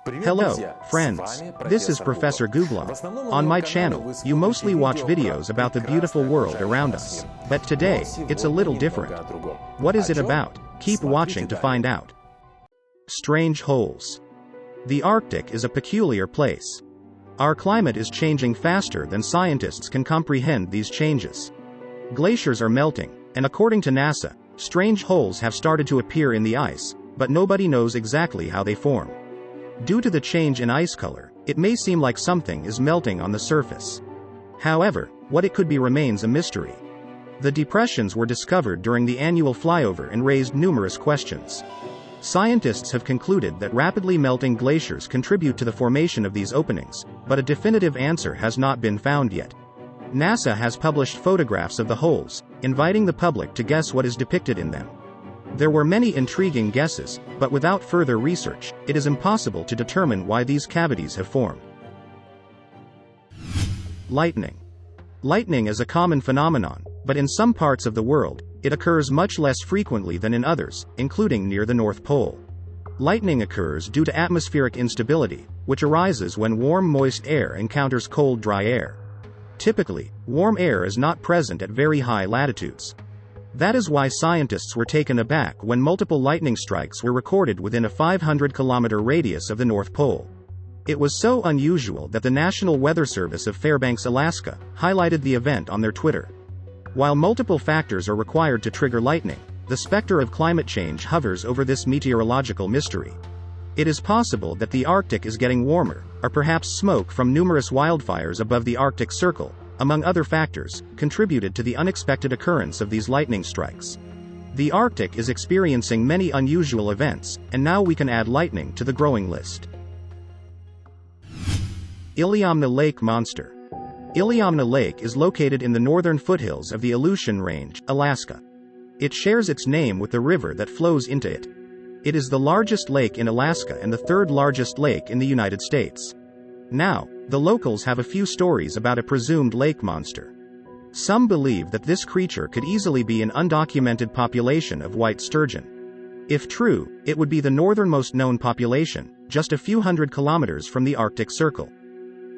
Hello, friends. This is Professor Googlom. On my channel, you mostly watch videos about the beautiful world around us. But today, it's a little different. What is it about? Keep watching to find out. Strange holes. The Arctic is a peculiar place. Our climate is changing faster than scientists can comprehend these changes. Glaciers are melting, and according to NASA, strange holes have started to appear in the ice, but nobody knows exactly how they form. Due to the change in ice color, it may seem like something is melting on the surface. However, what it could be remains a mystery. The depressions were discovered during the annual flyover and raised numerous questions. Scientists have concluded that rapidly melting glaciers contribute to the formation of these openings, but a definitive answer has not been found yet. NASA has published photographs of the holes, inviting the public to guess what is depicted in them. There were many intriguing guesses, but without further research, it is impossible to determine why these cavities have formed. Lightning. Lightning is a common phenomenon, but in some parts of the world, it occurs much less frequently than in others, including near the North Pole. Lightning occurs due to atmospheric instability, which arises when warm moist air encounters cold dry air. Typically, warm air is not present at very high latitudes. That is why scientists were taken aback when multiple lightning strikes were recorded within a 500-kilometer radius of the North Pole. It was so unusual that the National Weather Service of Fairbanks, Alaska, highlighted the event on their Twitter. While multiple factors are required to trigger lightning, the specter of climate change hovers over this meteorological mystery. It is possible that the Arctic is getting warmer, or perhaps smoke from numerous wildfires above the Arctic Circle, among other factors, contributed to the unexpected occurrence of these lightning strikes. The Arctic is experiencing many unusual events, and now we can add lightning to the growing list. Iliamna Lake Monster. Iliamna Lake is located in the northern foothills of the Aleutian Range, Alaska. It shares its name with the river that flows into it. It is the largest lake in Alaska and the third largest lake in the United States. Now, the locals have a few stories about a presumed lake monster. Some believe that this creature could easily be an undocumented population of white sturgeon. If true, it would be the northernmost known population, just a few hundred kilometers from the Arctic Circle.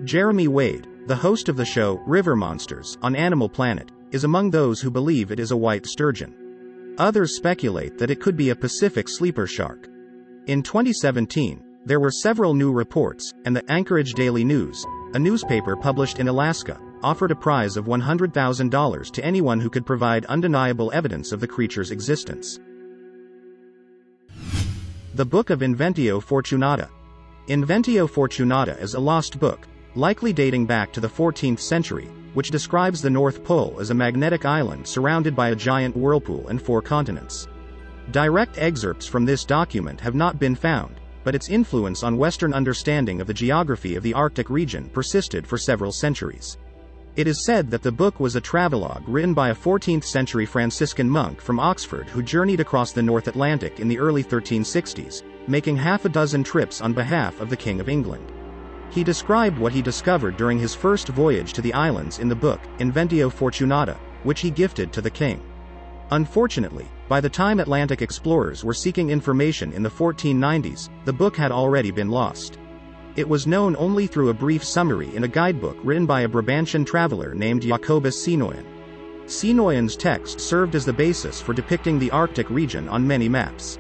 Jeremy Wade, the host of the show River Monsters on Animal Planet, is among those who believe it is a white sturgeon. Others speculate that it could be a Pacific sleeper shark. In 2017, there were several new reports, and the Anchorage Daily News, a newspaper published in Alaska, offered a prize of $100,000 to anyone who could provide undeniable evidence of the creature's existence. The Book of Inventio Fortunata. Inventio Fortunata is a lost book, likely dating back to the 14th century, which describes the North Pole as a magnetic island surrounded by a giant whirlpool and 4 continents. Direct excerpts from this document have not been found, but its influence on Western understanding of the geography of the Arctic region persisted for several centuries. It is said that the book was a travelogue written by a 14th-century Franciscan monk from Oxford who journeyed across the North Atlantic in the early 1360s, making half a dozen trips on behalf of the King of England. He described what he discovered during his first voyage to the islands in the book, Inventio Fortunata, which he gifted to the king. Unfortunately, by the time Atlantic explorers were seeking information in the 1490s, the book had already been lost. It was known only through a brief summary in a guidebook written by a Brabantian traveler named Jacobus Sinoian. Sinoian's text served as the basis for depicting the Arctic region on many maps.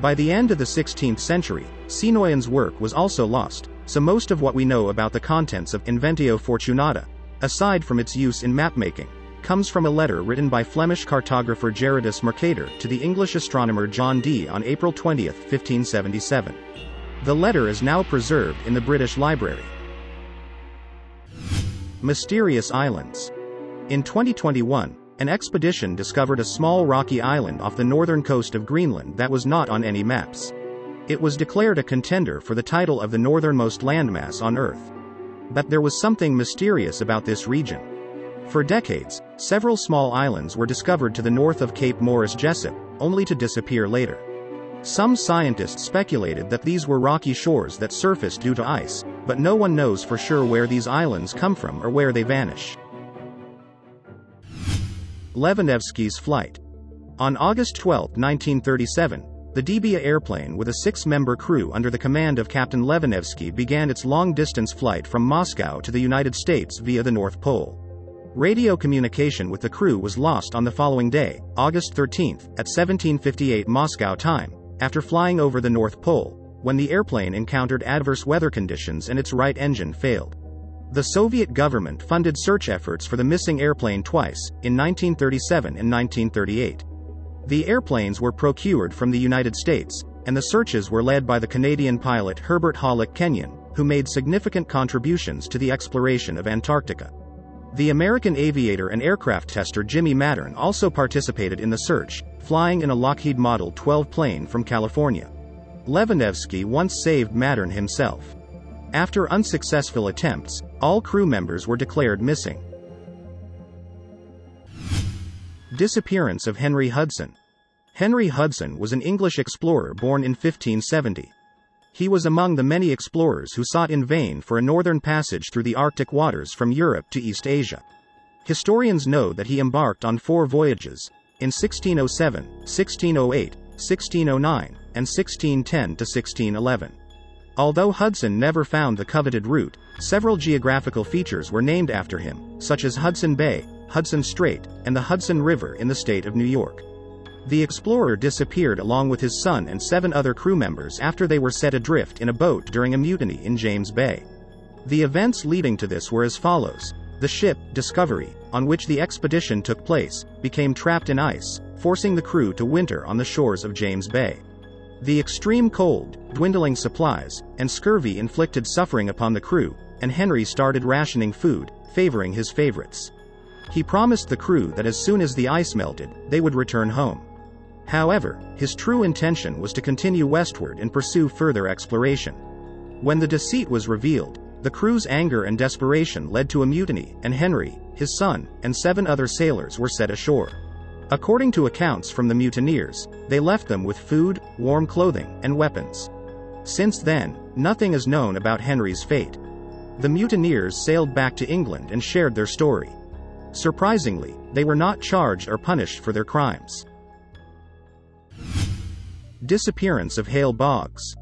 By the end of the 16th century, Sinoian's work was also lost, so most of what we know about the contents of Inventio Fortunata, aside from its use in mapmaking, comes from a letter written by Flemish cartographer Gerardus Mercator to the English astronomer John Dee on April 20, 1577. The letter is now preserved in the British Library. Mysterious Islands. In 2021, an expedition discovered a small rocky island off the northern coast of Greenland that was not on any maps. It was declared a contender for the title of the northernmost landmass on Earth. But there was something mysterious about this region. For decades, several small islands were discovered to the north of Cape Morris Jesup, only to disappear later. Some scientists speculated that these were rocky shores that surfaced due to ice, but no one knows for sure where these islands come from or where they vanish. Levanevsky's flight. On August 12, 1937, the Debia airplane with a 6-member crew under the command of Captain Levanevsky began its long-distance flight from Moscow to the United States via the North Pole. Radio communication with the crew was lost on the following day, August 13, at 17:58 Moscow time, after flying over the North Pole, when the airplane encountered adverse weather conditions and its right engine failed. The Soviet government funded search efforts for the missing airplane twice, in 1937 and 1938. The airplanes were procured from the United States, and the searches were led by the Canadian pilot Herbert Halleck Kenyon, who made significant contributions to the exploration of Antarctica. The American aviator and aircraft tester Jimmy Mattern also participated in the search, flying in a Lockheed Model 12 plane from California. Levanevsky once saved Mattern himself. After unsuccessful attempts, all crew members were declared missing. Disappearance of Henry Hudson. Henry Hudson was an English explorer born in 1570. He was among the many explorers who sought in vain for a northern passage through the Arctic waters from Europe to East Asia. Historians know that he embarked on 4 voyages, in 1607, 1608, 1609, and 1610 to 1611. Although Hudson never found the coveted route, several geographical features were named after him, such as Hudson Bay, Hudson Strait, and the Hudson River in the state of New York. The explorer disappeared along with his son and 7 other crew members after they were set adrift in a boat during a mutiny in James Bay. The events leading to this were as follows. The ship, Discovery, on which the expedition took place, became trapped in ice, forcing the crew to winter on the shores of James Bay. The extreme cold, dwindling supplies, and scurvy inflicted suffering upon the crew, and Henry started rationing food, favoring his favorites. He promised the crew that as soon as the ice melted, they would return home. However, his true intention was to continue westward and pursue further exploration. When the deceit was revealed, the crew's anger and desperation led to a mutiny, and Henry, his son, and 7 other sailors were set ashore. According to accounts from the mutineers, they left them with food, warm clothing, and weapons. Since then, nothing is known about Henry's fate. The mutineers sailed back to England and shared their story. Surprisingly, they were not charged or punished for their crimes. Disappearance of Hale Boggs.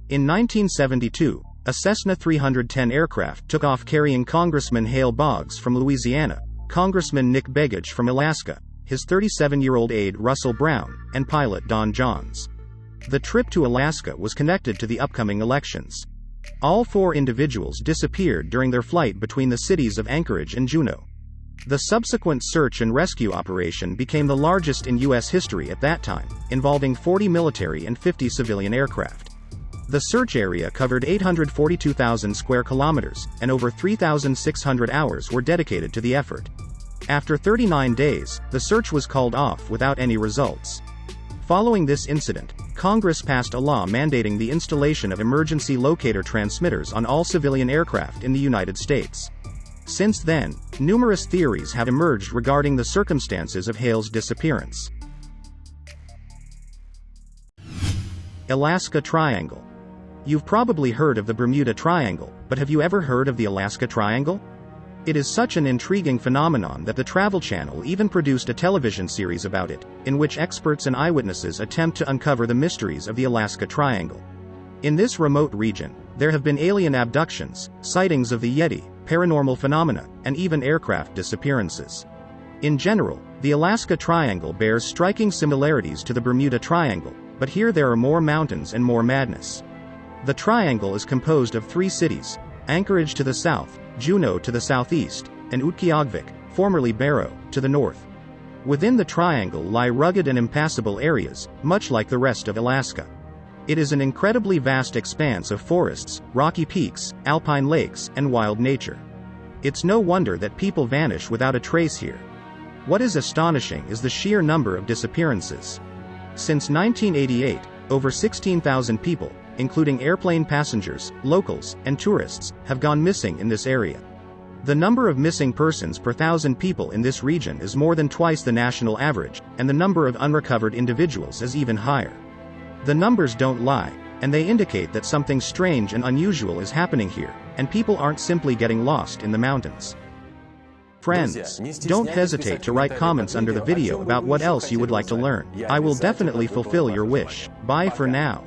In 1972, a Cessna 310 aircraft took off carrying Congressman Hale Boggs from Louisiana, Congressman Nick Begich from Alaska, his 37-year-old aide Russell Brown, and pilot Don Johns. The trip to Alaska was connected to the upcoming elections. All 4 individuals disappeared during their flight between the cities of Anchorage and Juneau. The subsequent search and rescue operation became the largest in U.S. history at that time, involving 40 military and 50 civilian aircraft. The search area covered 842,000 square kilometers, and over 3,600 hours were dedicated to the effort. After 39 days, the search was called off without any results. Following this incident, Congress passed a law mandating the installation of emergency locator transmitters on all civilian aircraft in the United States. Since then, numerous theories have emerged regarding the circumstances of Hale's disappearance. Alaska Triangle. You've probably heard of the Bermuda Triangle, but have you ever heard of the Alaska Triangle? It is such an intriguing phenomenon that the Travel Channel even produced a television series about it, in which experts and eyewitnesses attempt to uncover the mysteries of the Alaska Triangle. In this remote region, there have been alien abductions, sightings of the Yeti, paranormal phenomena, and even aircraft disappearances. In general, the Alaska Triangle bears striking similarities to the Bermuda Triangle, but here there are more mountains and more madness. The triangle is composed of 3 cities: Anchorage to the south, Juneau to the southeast, and Utqiagvik, formerly Barrow, to the north. Within the triangle lie rugged and impassable areas, much like the rest of Alaska. It is an incredibly vast expanse of forests, rocky peaks, alpine lakes, and wild nature. It's no wonder that people vanish without a trace here. What is astonishing is the sheer number of disappearances. Since 1988, over 16,000 people, including airplane passengers, locals, and tourists, have gone missing in this area. The number of missing persons per 1,000 people in this region is more than twice the national average, and the number of unrecovered individuals is even higher. The numbers don't lie, and they indicate that something strange and unusual is happening here, and people aren't simply getting lost in the mountains. Friends, don't hesitate to write comments under the video about what else you would like to learn. I will definitely fulfill your wish. Bye for now.